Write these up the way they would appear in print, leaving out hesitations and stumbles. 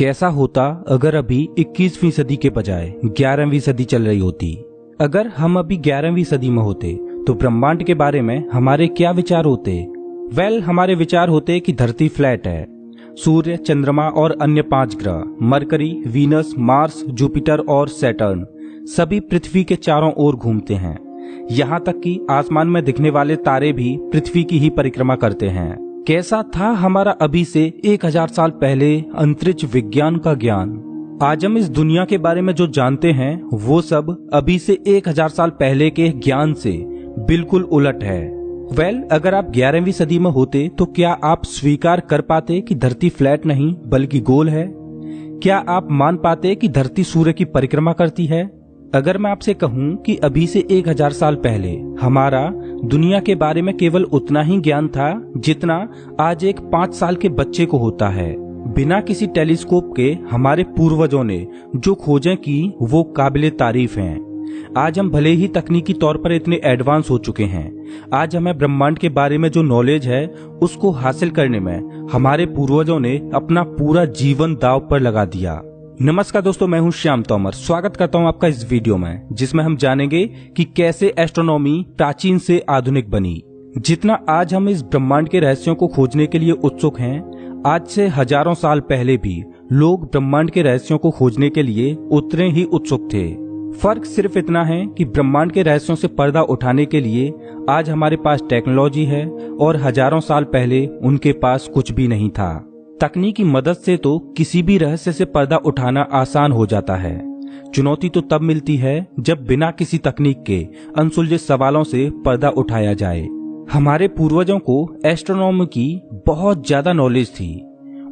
कैसा होता अगर अभी 21वीं सदी के बजाय 11वीं सदी चल रही होती। अगर हम अभी 11वीं सदी में होते तो ब्रह्मांड के बारे में हमारे क्या विचार होते? हमारे विचार होते कि धरती फ्लैट है। सूर्य, चंद्रमा और अन्य 5 ग्रह मरकरी, वीनस, मार्स, जुपिटर और सैटर्न सभी पृथ्वी के चारों ओर घूमते हैं। यहाँ तक कि आसमान में दिखने वाले तारे भी पृथ्वी की ही परिक्रमा करते हैं। कैसा था हमारा अभी से 1000 साल पहले अंतरिक्ष विज्ञान का ज्ञान? आज हम इस दुनिया के बारे में जो जानते हैं वो सब अभी से 1000 साल पहले के ज्ञान से बिल्कुल उलट है। अगर आप 11वीं सदी में होते तो क्या आप स्वीकार कर पाते कि धरती फ्लैट नहीं बल्कि गोल है? क्या आप मान पाते कि धरती सूर्य की परिक्रमा करती है? अगर मैं आपसे कहूं कि अभी से 1000 साल पहले हमारा दुनिया के बारे में केवल उतना ही ज्ञान था जितना आज एक 5 साल के बच्चे को होता है। बिना किसी टेलीस्कोप के हमारे पूर्वजों ने जो खोजें की वो काबिले तारीफ हैं। आज हम भले ही तकनीकी तौर पर इतने एडवांस हो चुके हैं, आज हमें ब्रह्मांड के बारे में जो नॉलेज है उसको हासिल करने में हमारे पूर्वजों ने अपना पूरा जीवन दांव पर लगा दिया। नमस्कार दोस्तों, मैं हूं श्याम तोमर। स्वागत करता हूं आपका इस वीडियो में, जिसमें हम जानेंगे कि कैसे एस्ट्रोनॉमी प्राचीन से आधुनिक बनी। जितना आज हम इस ब्रह्मांड के रहस्यों को खोजने के लिए उत्सुक हैं, आज से हजारों साल पहले भी लोग ब्रह्मांड के रहस्यों को खोजने के लिए उतने ही उत्सुक थे। फर्क सिर्फ इतना है कि ब्रह्मांड के रहस्यों से पर्दा उठाने के लिए आज हमारे पास टेक्नोलॉजी है और हजारों साल पहले उनके पास कुछ भी नहीं था। तकनीक की मदद से तो किसी भी रहस्य से पर्दा उठाना आसान हो जाता है। चुनौती तो तब मिलती है जब बिना किसी तकनीक के अनसुलझे सवालों से पर्दा उठाया जाए। हमारे पूर्वजों को एस्ट्रोनॉमी की बहुत ज्यादा नॉलेज थी।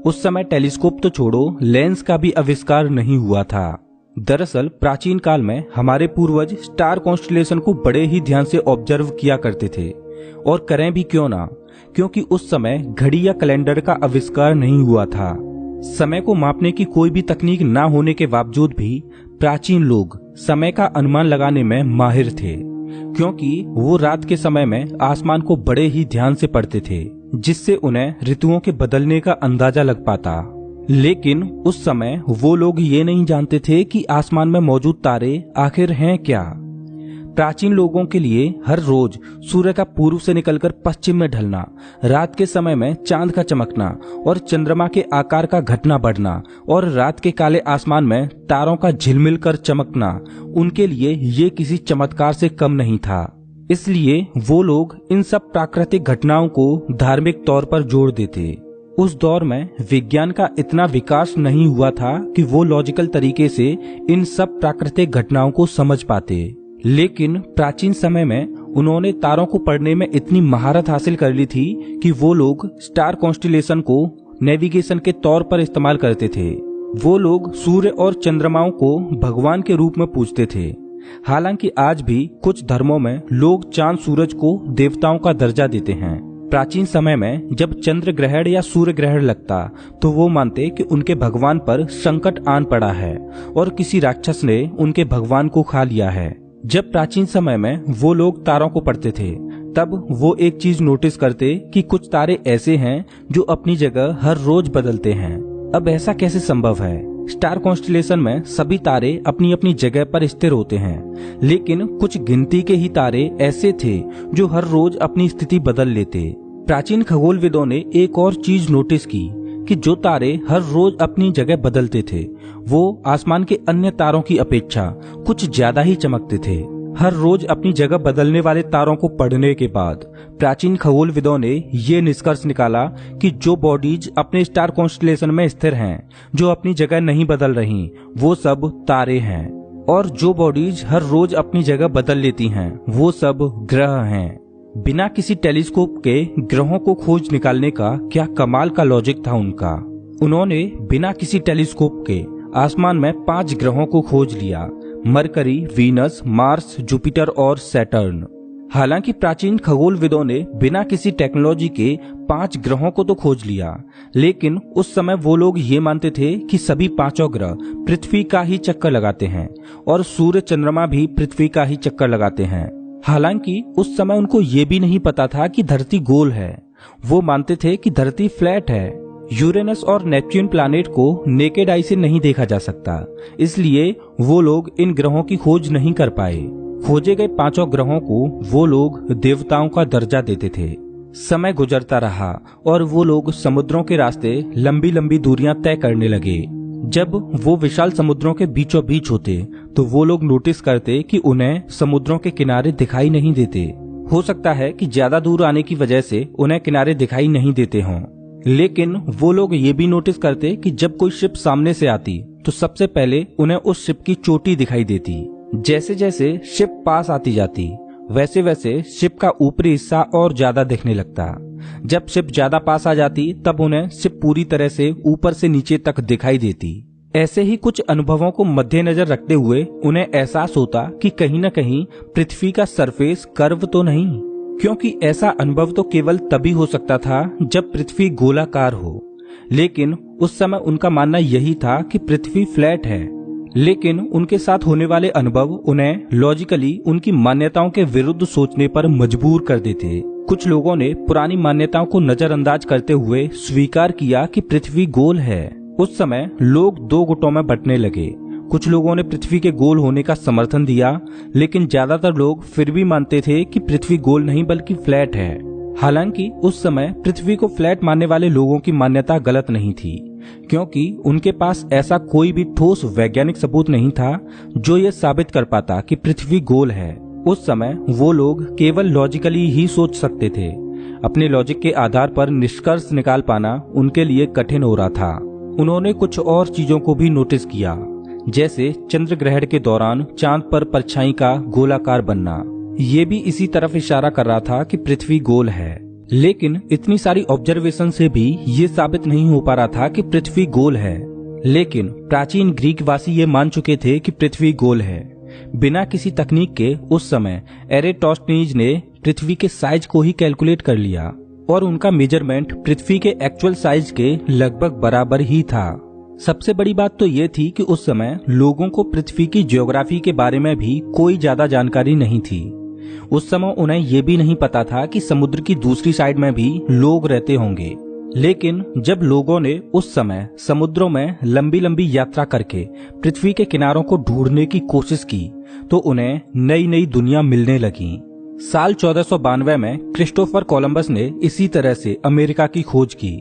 उस समय टेलीस्कोप तो छोड़ो, लेंस का भी आविष्कार नहीं हुआ था। दरअसल प्राचीन काल में हमारे पूर्वज स्टार कॉन्स्टेलेशन को बड़े ही ध्यान से ऑब्जर्व किया करते थे, और करें भी क्यों ना, क्योंकि उस समय घड़ी या कैलेंडर का आविष्कार नहीं हुआ था। समय को मापने की कोई भी तकनीक ना होने के बावजूद भी प्राचीन लोग समय का अनुमान लगाने में माहिर थे, क्योंकि वो रात के समय में आसमान को बड़े ही ध्यान से पढ़ते थे, जिससे उन्हें ऋतुओं के बदलने का अंदाजा लग पाता। लेकिन उस समय वो लोग ये नहीं जानते थे कि आसमान में मौजूद तारे आखिर हैं क्या। प्राचीन लोगों के लिए हर रोज सूर्य का पूर्व से निकलकर पश्चिम में ढलना, रात के समय में चांद का चमकना और चंद्रमा के आकार का घटना बढ़ना और रात के काले आसमान में तारों का झिलमिल कर चमकना उनके लिए ये किसी चमत्कार से कम नहीं था। इसलिए वो लोग इन सब प्राकृतिक घटनाओं को धार्मिक तौर पर जोड़ देते। उस दौर में विज्ञान का इतना विकास नहीं हुआ था कि वो लॉजिकल तरीके से इन सब प्राकृतिक घटनाओं को समझ पाते। लेकिन प्राचीन समय में उन्होंने तारों को पढ़ने में इतनी महारत हासिल कर ली थी कि वो लोग स्टार कॉन्स्टेलेशन को नेविगेशन के तौर पर इस्तेमाल करते थे। वो लोग सूर्य और चंद्रमाओं को भगवान के रूप में पूजते थे। हालांकि आज भी कुछ धर्मों में लोग चांद सूरज को देवताओं का दर्जा देते हैं। प्राचीन समय में जब चंद्र ग्रहण या सूर्य ग्रहण लगता तो वो मानते कि उनके भगवान पर संकट आन पड़ा है और किसी राक्षस ने उनके भगवान को खा लिया है। जब प्राचीन समय में वो लोग तारों को पढ़ते थे, तब वो एक चीज नोटिस करते कि कुछ तारे ऐसे हैं जो अपनी जगह हर रोज बदलते हैं। अब ऐसा कैसे संभव है? स्टार कॉन्स्टेलेशन में सभी तारे अपनी अपनी जगह पर स्थिर होते हैं, लेकिन कुछ गिनती के ही तारे ऐसे थे जो हर रोज अपनी स्थिति बदल लेते। प्राचीन खगोलविदों ने एक और चीज नोटिस की कि जो तारे हर रोज अपनी जगह बदलते थे वो आसमान के अन्य तारों की अपेक्षा कुछ ज्यादा ही चमकते थे। हर रोज अपनी जगह बदलने वाले तारों को पढ़ने के बाद प्राचीन खगोलविदों ने ये निष्कर्ष निकाला कि जो बॉडीज अपने स्टार कॉन्स्टेलेशन में स्थिर हैं, जो अपनी जगह नहीं बदल रही, वो सब तारे हैं, और जो बॉडीज हर रोज अपनी जगह बदल लेती हैं वो सब ग्रह हैं। बिना किसी टेलीस्कोप के ग्रहों को खोज निकालने का क्या कमाल का लॉजिक था उनका। उन्होंने बिना किसी टेलीस्कोप के आसमान में 5 ग्रहों को खोज लिया: मरकरी, वीनस, मार्स, जुपिटर और सैटर्न। हालांकि प्राचीन खगोलविदों ने बिना किसी टेक्नोलॉजी के 5 ग्रहों को तो खोज लिया, लेकिन उस समय वो लोग ये मानते थे कि सभी 5 ग्रह पृथ्वी का ही चक्कर लगाते हैं और सूर्य, चंद्रमा भी पृथ्वी का ही चक्कर लगाते हैं। हालांकि उस समय उनको ये भी नहीं पता था कि धरती गोल है। वो मानते थे कि धरती फ्लैट है। यूरेनस और नेपच्यून प्लैनेट को नेकेड आई से नहीं देखा जा सकता, इसलिए वो लोग इन ग्रहों की खोज नहीं कर पाए। खोजे गए 5 ग्रहों को वो लोग देवताओं का दर्जा देते थे। समय गुजरता रहा और वो लोग समुद्रों के रास्ते लंबी लंबी दूरियां तय करने लगे। जब वो विशाल समुद्रों के बीचों बीच होते तो वो लोग नोटिस करते कि उन्हें समुद्रों के किनारे दिखाई नहीं देते। हो सकता है कि ज्यादा दूर आने की वजह से उन्हें किनारे दिखाई नहीं देते हों, लेकिन वो लोग ये भी नोटिस करते कि जब कोई शिप सामने से आती तो सबसे पहले उन्हें उस शिप की चोटी दिखाई देती। जैसे जैसे शिप पास आती जाती वैसे वैसे शिप का ऊपरी हिस्सा और ज्यादा दिखने लगता। जब शिप ज्यादा पास आ जाती तब उन्हें शिप पूरी तरह से ऊपर से नीचे तक दिखाई देती। ऐसे ही कुछ अनुभवों को मद्देनजर रखते हुए उन्हें एहसास होता कि कहीं न कहीं पृथ्वी का सरफेस कर्व तो नहीं, क्योंकि ऐसा अनुभव तो केवल तभी हो सकता था जब पृथ्वी गोलाकार हो। लेकिन उस समय उनका मानना यही था कि पृथ्वी फ्लैट है। लेकिन उनके साथ होने वाले अनुभव उन्हें लॉजिकली उनकी मान्यताओं के विरुद्ध सोचने पर मजबूर कर देते। कुछ लोगों ने पुरानी मान्यताओं को नजरअंदाज करते हुए स्वीकार किया कि पृथ्वी गोल है। उस समय लोग 2 गुटों में बंटने लगे। कुछ लोगों ने पृथ्वी के गोल होने का समर्थन दिया, लेकिन ज्यादातर लोग फिर भी मानते थे कि पृथ्वी गोल नहीं बल्कि फ्लैट है। हालांकि उस समय पृथ्वी को फ्लैट मानने वाले लोगों की मान्यता गलत नहीं थी, क्योंकि उनके पास ऐसा कोई भी ठोस वैज्ञानिक सबूत नहीं था जो ये साबित कर पाता कि पृथ्वी गोल है। उस समय वो लोग केवल लॉजिकली ही सोच सकते थे। अपने लॉजिक के आधार पर निष्कर्ष निकाल पाना उनके लिए कठिन हो रहा था। उन्होंने कुछ और चीजों को भी नोटिस किया, जैसे चंद्र ग्रहण के दौरान चांद पर परछाई का गोलाकार बनना। ये भी इसी तरफ इशारा कर रहा था कि पृथ्वी गोल है। लेकिन इतनी सारी ऑब्जर्वेशन से भी ये साबित नहीं हो पा रहा था कि पृथ्वी गोल है। लेकिन प्राचीन ग्रीक वासी ये मान चुके थे कि पृथ्वी गोल है। बिना किसी तकनीक के उस समय एरेटोस्थिनीज ने पृथ्वी के साइज को ही कैलकुलेट कर लिया और उनका मेजरमेंट पृथ्वी के एक्चुअल साइज के लगभग बराबर ही था। सबसे बड़ी बात तो ये थी कि उस समय लोगों को पृथ्वी की ज्योग्राफी के बारे में भी कोई ज्यादा जानकारी नहीं थी। उस समय उन्हें ये भी नहीं पता था कि समुद्र की दूसरी साइड में भी लोग रहते होंगे। लेकिन जब लोगों ने उस समय समुद्रों में लंबी लंबी यात्रा करके पृथ्वी के किनारों को ढूंढने की कोशिश की तो उन्हें नई नई दुनिया मिलने लगी। साल 1492 में क्रिस्टोफर कोलंबस ने इसी तरह से अमेरिका की खोज की।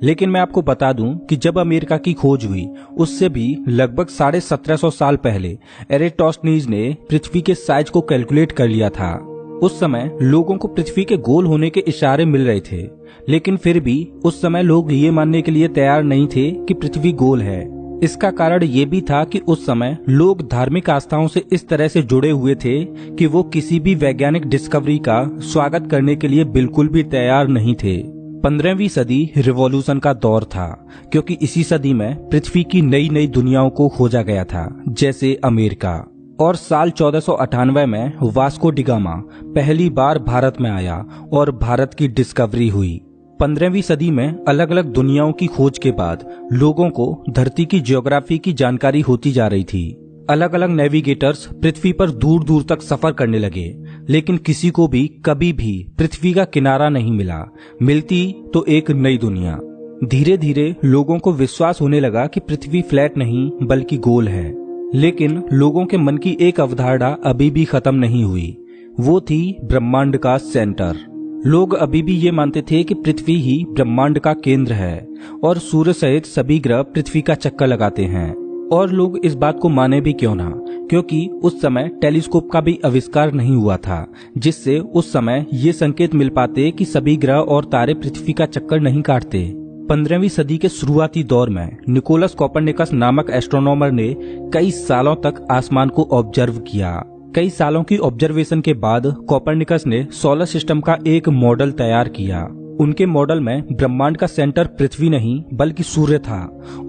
लेकिन मैं आपको बता दूं कि जब अमेरिका की खोज हुई उससे भी लगभग 1750 साल पहले एरेटोस्थिनीज ने पृथ्वी के साइज को कैलकुलेट कर लिया था। उस समय लोगों को पृथ्वी के गोल होने के इशारे मिल रहे थे, लेकिन फिर भी उस समय लोग ये मानने के लिए तैयार नहीं थे कि पृथ्वी गोल है। इसका कारण ये भी था कि उस समय लोग धार्मिक आस्थाओं से इस तरह से जुड़े हुए थे कि वो किसी भी वैज्ञानिक डिस्कवरी का स्वागत करने के लिए बिल्कुल भी तैयार नहीं थे। 15वीं सदी रिवॉल्यूशन का दौर था, क्योंकि इसी सदी में पृथ्वी की नई नई दुनियाओं को खोजा गया था, जैसे अमेरिका। और साल 1498 में वास्को डी गामा पहली बार भारत में आया और भारत की डिस्कवरी हुई। 15वीं सदी में अलग अलग दुनियाओं की खोज के बाद लोगों को धरती की ज्योग्राफी की जानकारी होती जा रही थी। अलग अलग नेविगेटर्स पृथ्वी पर दूर दूर तक सफर करने लगे, लेकिन किसी को भी कभी भी पृथ्वी का किनारा नहीं मिला। मिलती तो एक नई दुनिया। धीरे धीरे लोगों को विश्वास होने लगा कि पृथ्वी फ्लैट नहीं बल्कि गोल है। लेकिन लोगों के मन की एक अवधारणा अभी भी खत्म नहीं हुई, वो थी ब्रह्मांड का सेंटर। लोग अभी भी ये मानते थे कि पृथ्वी ही ब्रह्मांड का केंद्र है और सूर्य सहित सभी ग्रह पृथ्वी का चक्कर लगाते हैं। और लोग इस बात को माने भी क्यों ना, क्योंकि उस समय टेलीस्कोप का भी आविष्कार नहीं हुआ था, जिससे उस समय ये संकेत मिल पाते कि सभी ग्रह और तारे पृथ्वी का चक्कर नहीं काटते। 15वीं सदी के शुरुआती दौर में निकोलस कोपरनिकस नामक एस्ट्रोनॉमर ने कई सालों तक आसमान को ऑब्जर्व किया। कई सालों की ऑब्जर्वेशन के बाद कोपरनिकस ने सोलर सिस्टम का एक मॉडल तैयार किया। उनके मॉडल में ब्रह्मांड का सेंटर पृथ्वी नहीं बल्कि सूर्य था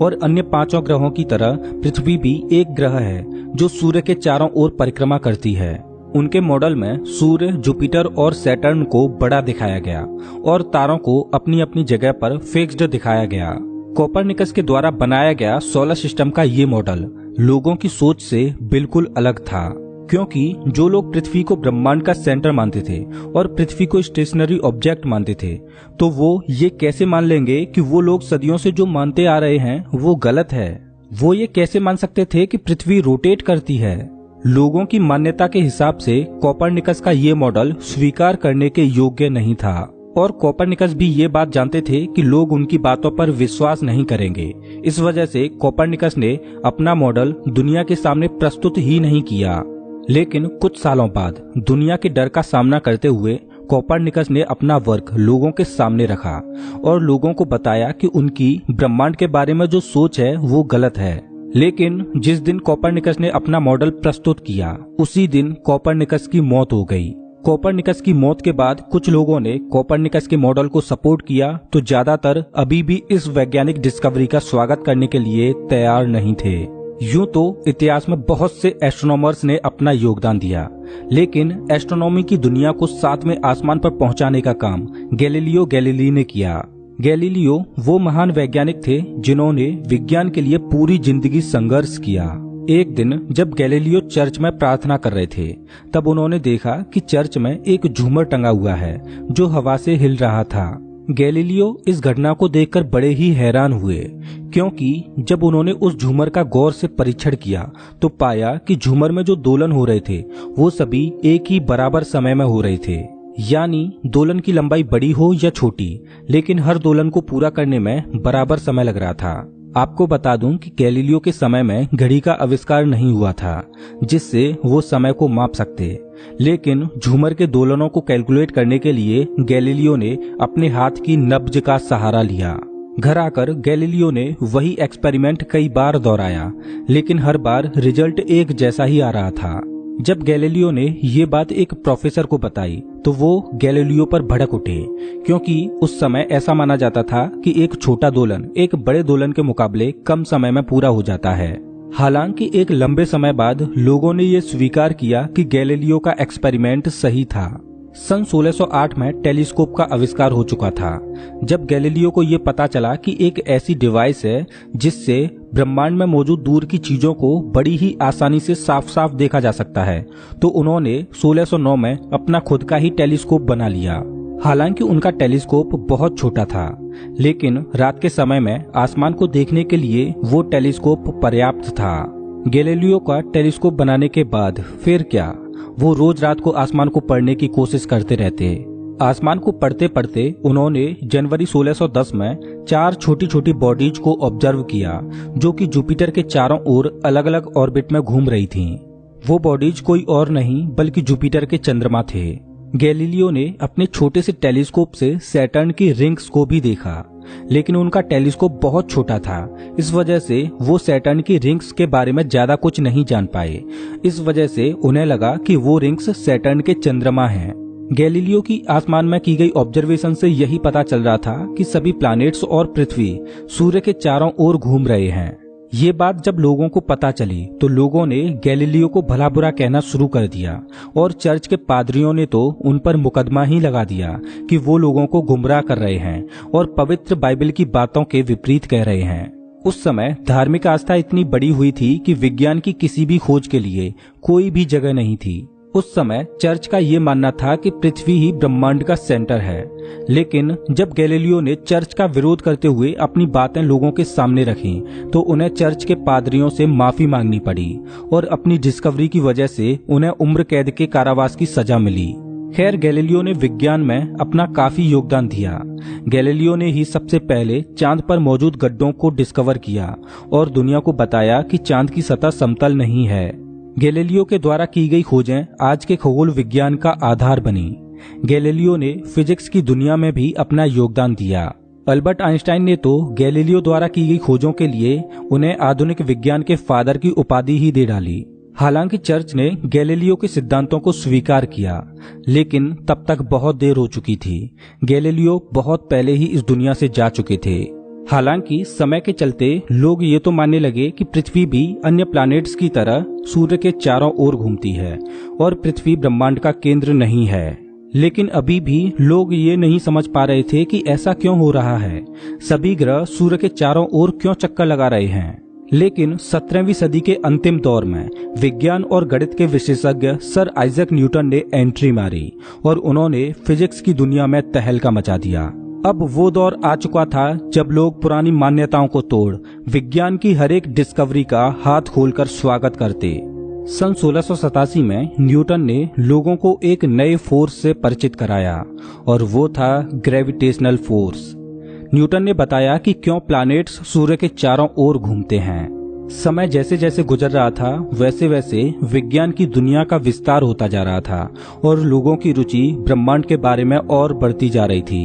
और अन्य 5 ग्रहों की तरह पृथ्वी भी एक ग्रह है जो सूर्य के चारों ओर परिक्रमा करती है। उनके मॉडल में सूर्य, जुपिटर और सैटर्न को बड़ा दिखाया गया और तारों को अपनी अपनी जगह पर फिक्स्ड दिखाया गया। कोपरनिकस के द्वारा बनाया गया सोलर सिस्टम का ये मॉडल लोगों की सोच से बिल्कुल अलग था। क्योंकि जो लोग पृथ्वी को ब्रह्मांड का सेंटर मानते थे और पृथ्वी को स्टेशनरी ऑब्जेक्ट मानते थे, तो वो ये कैसे मान लेंगे कि वो लोग सदियों से जो मानते आ रहे हैं वो गलत है। वो ये कैसे मान सकते थे कि पृथ्वी रोटेट करती है। लोगों की मान्यता के हिसाब से कोपरनिकस का ये मॉडल स्वीकार करने के योग्य नहीं था और कोपरनिकस भी ये बात जानते थे कि लोग उनकी बातों पर विश्वास नहीं करेंगे। इस वजह से कोपरनिकस ने अपना मॉडल दुनिया के सामने प्रस्तुत ही नहीं किया। लेकिन कुछ सालों बाद दुनिया के डर का सामना करते हुए कोपरनिकस ने अपना वर्क लोगों के सामने रखा और लोगों को बताया कि उनकी ब्रह्मांड के बारे में जो सोच है वो गलत है। लेकिन जिस दिन कोपरनिकस ने अपना मॉडल प्रस्तुत किया उसी दिन कोपरनिकस की मौत हो गई। कोपरनिकस की मौत के बाद कुछ लोगों ने कोपरनिकस के मॉडल को सपोर्ट किया तो ज्यादातर अभी भी इस वैज्ञानिक डिस्कवरी का स्वागत करने के लिए तैयार नहीं थे। यूं तो इतिहास में बहुत से एस्ट्रोनॉमर्स ने अपना योगदान दिया, लेकिन एस्ट्रोनॉमी की दुनिया को सातवें आसमान पर पहुंचाने का काम गैलीलियो गैलीली ने किया। गैलीलियो वो महान वैज्ञानिक थे जिन्होंने विज्ञान के लिए पूरी जिंदगी संघर्ष किया। एक दिन जब गैलीलियो चर्च में प्रार्थना कर रहे थे, तब उन्होंने देखा कि चर्च में एक झूमर टंगा हुआ है जो हवा से हिल रहा था। गैलीलियो इस घटना को देखकर बड़े ही हैरान हुए, क्योंकि जब उन्होंने उस झूमर का गौर से परीक्षण किया तो पाया कि झूमर में जो दोलन हो रहे थे वो सभी एक ही बराबर समय में हो रहे थे। यानी दोलन की लंबाई बड़ी हो या छोटी, लेकिन हर दोलन को पूरा करने में बराबर समय लग रहा था। आपको बता दूं कि गैलीलियो के समय में घड़ी का आविष्कार नहीं हुआ था जिससे वो समय को माप सकते, लेकिन झूमर के दोलनों को कैलकुलेट करने के लिए गैलीलियो ने अपने हाथ की नब्ज का सहारा लिया। घर आकर गैलीलियो ने वही एक्सपेरिमेंट कई बार दोहराया, लेकिन हर बार रिजल्ट एक जैसा ही आ रहा था। जब गैलीलियो ने ये बात एक प्रोफेसर को बताई तो वो गैलीलियो पर भड़क उठे, क्योंकि उस समय ऐसा माना जाता था कि एक छोटा दोलन एक बड़े दोलन के मुकाबले कम समय में पूरा हो जाता है। हालांकि एक लंबे समय बाद लोगों ने ये स्वीकार किया कि गैलीलियो का एक्सपेरिमेंट सही था। सन 1608 में टेलीस्कोप का आविष्कार हो चुका था। जब गैलीलियो को ये पता चला कि एक ऐसी डिवाइस है जिससे ब्रह्मांड में मौजूद दूर की चीजों को बड़ी ही आसानी से साफ साफ देखा जा सकता है, तो उन्होंने 1609 में अपना खुद का ही टेलीस्कोप बना लिया। हालांकि उनका टेलीस्कोप बहुत छोटा था, लेकिन रात के समय में आसमान को देखने के लिए वो टेलीस्कोप पर्याप्त था। गैलीलियो का टेलीस्कोप बनाने के बाद फिर क्या, वो रोज रात को आसमान को पढ़ने की कोशिश करते रहते। आसमान को पढ़ते पढ़ते उन्होंने जनवरी 1610 में 4 छोटी छोटी बॉडीज को ऑब्जर्व किया जो कि जुपिटर के चारों ओर अलग अलग ऑर्बिट में घूम रही थीं। वो बॉडीज कोई और नहीं बल्कि जुपिटर के चंद्रमा थे। गैलीलियो ने अपने छोटे से टेलीस्कोप से सैटर्न की रिंग्स को भी देखा, लेकिन उनका टेलीस्कोप बहुत छोटा था। इस वजह से वो सैटर्न की रिंग्स के बारे में ज्यादा कुछ नहीं जान पाए। इस वजह से उन्हें लगा कि वो रिंग्स सैटर्न के चंद्रमा हैं। गैलीलियो की आसमान में की गई ऑब्जर्वेशन से यही पता चल रहा था कि सभी प्लैनेट्स और पृथ्वी सूर्य के चारों ओर घूम रहे हैं। ये बात जब लोगों को पता चली तो लोगों ने गैलीलियो को भला बुरा कहना शुरू कर दिया और चर्च के पादरियों ने तो उन पर मुकदमा ही लगा दिया कि वो लोगों को गुमराह कर रहे हैं और पवित्र बाइबल की बातों के विपरीत कह रहे हैं। उस समय धार्मिक आस्था इतनी बड़ी हुई थी कि विज्ञान की किसी भी खोज के लिए कोई भी जगह नहीं थी। उस समय चर्च का ये मानना था कि पृथ्वी ही ब्रह्मांड का सेंटर है। लेकिन जब गैलीलियो ने चर्च का विरोध करते हुए अपनी बातें लोगों के सामने रखी तो उन्हें चर्च के पादरियों से माफी मांगनी पड़ी और अपनी डिस्कवरी की वजह से उन्हें उम्र कैद के कारावास की सजा मिली। खैर, गैलीलियो ने विज्ञान में अपना काफी योगदान दिया। गैलीलियो ने ही सबसे पहले चांद पर मौजूद गड्ढों को डिस्कवर किया और दुनिया को बताया कि चांद की सतह समतल नहीं है। गैलीलियो के द्वारा की गई खोजें आज के खगोल विज्ञान का आधार बनी। गैलीलियो ने फिजिक्स की दुनिया में भी अपना योगदान दिया। अल्बर्ट आइंस्टाइन ने तो गैलीलियो द्वारा की गई खोजों के लिए उन्हें आधुनिक विज्ञान के फादर की उपाधि ही दे डाली। हालांकि चर्च ने गैलीलियो के सिद्धांतों को स्वीकार किया, लेकिन तब तक बहुत देर हो चुकी थी। गैलीलियो बहुत पहले ही इस दुनिया से जा चुके थे। हालांकि समय के चलते लोग ये तो मानने लगे कि पृथ्वी भी अन्य प्लैनेट्स की तरह सूर्य के चारों ओर घूमती है और पृथ्वी ब्रह्मांड का केंद्र नहीं है। लेकिन अभी भी लोग ये नहीं समझ पा रहे थे कि ऐसा क्यों हो रहा है। सभी ग्रह सूर्य के चारों ओर क्यों चक्कर लगा रहे हैं। लेकिन 17वीं सदी के अंतिम दौर में विज्ञान और गणित के विशेषज्ञ सर आइजैक न्यूटन ने एंट्री मारी और उन्होंने फिजिक्स की दुनिया में तहलका मचा दिया। अब वो दौर आ चुका था जब लोग पुरानी मान्यताओं को तोड़ विज्ञान की हर एक डिस्कवरी का हाथ खोलकर स्वागत करते। सन 1687 में न्यूटन ने लोगों को एक नए फोर्स से परिचित कराया और वो था ग्रेविटेशनल फोर्स। न्यूटन ने बताया कि क्यों प्लैनेट्स सूर्य के चारों ओर घूमते हैं। समय जैसे जैसे गुजर रहा था वैसे वैसे विज्ञान की दुनिया का विस्तार होता जा रहा था और लोगों की रुचि ब्रह्मांड के बारे में और बढ़ती जा रही थी।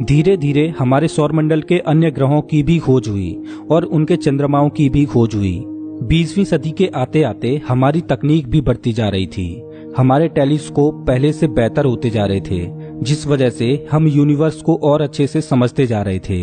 धीरे धीरे हमारे सौरमंडल के अन्य ग्रहों की भी खोज हुई और उनके चंद्रमाओं की भी खोज हुई। 20वीं सदी के आते आते हमारी तकनीक भी बढ़ती जा रही थी। हमारे टेलीस्कोप पहले से बेहतर होते जा रहे थे, जिस वजह से हम यूनिवर्स को और अच्छे से समझते जा रहे थे।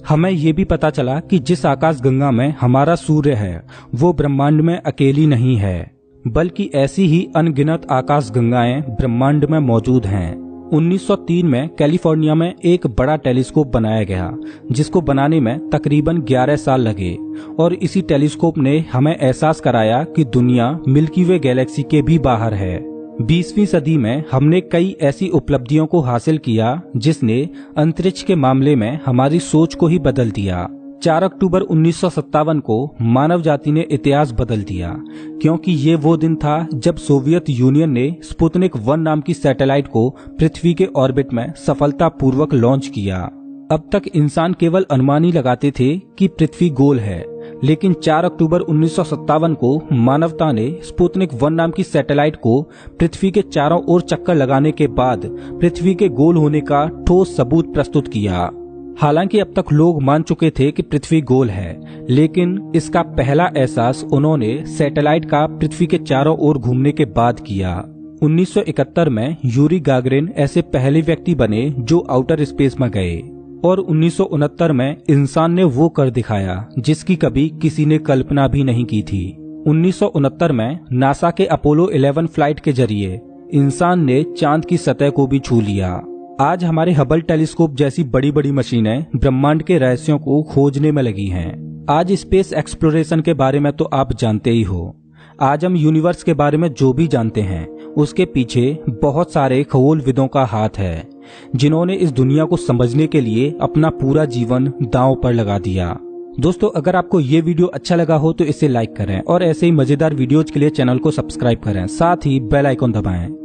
हमें ये भी पता चला कि जिस आकाश गंगा में हमारा सूर्य है वो ब्रह्मांड में अकेली नहीं है, बल्कि ऐसी ही अनगिनत आकाश गंगाएं ब्रह्मांड में मौजूद हैं। 1903 में कैलिफोर्निया में एक बड़ा टेलीस्कोप बनाया गया जिसको बनाने में तकरीबन 11 साल लगे और इसी टेलीस्कोप ने हमें एहसास कराया कि दुनिया मिल्की वे गैलेक्सी के भी बाहर है। 20वीं सदी में हमने कई ऐसी उपलब्धियों को हासिल किया जिसने अंतरिक्ष के मामले में हमारी सोच को ही बदल दिया। 4 अक्टूबर 1957 को मानव जाति ने इतिहास बदल दिया, क्योंकि ये वो दिन था जब सोवियत यूनियन ने स्पुतनिक 1 नाम की सैटेलाइट को पृथ्वी के ऑर्बिट में सफलतापूर्वक लॉन्च किया। अब तक इंसान केवल अनुमान ही लगाते थे कि पृथ्वी गोल है, लेकिन 4 अक्टूबर 1957 को मानवता ने स्पुतनिक 1 नाम की सैटेलाइट को पृथ्वी के चारों ओर चक्कर लगाने के बाद पृथ्वी के गोल होने का ठोस सबूत प्रस्तुत किया। हालांकि अब तक लोग मान चुके थे कि पृथ्वी गोल है, लेकिन इसका पहला एहसास उन्होंने सैटेलाइट का पृथ्वी के चारों ओर घूमने के बाद किया। 1971 में यूरी गागरिन ऐसे पहले व्यक्ति बने जो आउटर स्पेस में गए और 1969 में इंसान ने वो कर दिखाया जिसकी कभी किसी ने कल्पना भी नहीं की थी। 1969 में नासा के अपोलो 11 फ्लाइट के जरिए इंसान ने चांद की सतह को भी छू लिया। आज हमारे हबल टेलीस्कोप जैसी बड़ी बड़ी मशीनें ब्रह्मांड के रहस्यों को खोजने में लगी हैं। आज स्पेस एक्सप्लोरेशन के बारे में तो आप जानते ही हो। आज हम यूनिवर्स के बारे में जो भी जानते हैं उसके पीछे बहुत सारे खगोलविदों का हाथ है, जिन्होंने इस दुनिया को समझने के लिए अपना पूरा जीवन दांव पर लगा दिया। दोस्तों, अगर आपको ये वीडियो अच्छा लगा हो तो इसे लाइक करें और ऐसे ही मजेदार वीडियोज के लिए चैनल को सब्सक्राइब करें, साथ ही बेल आइकन दबाएं।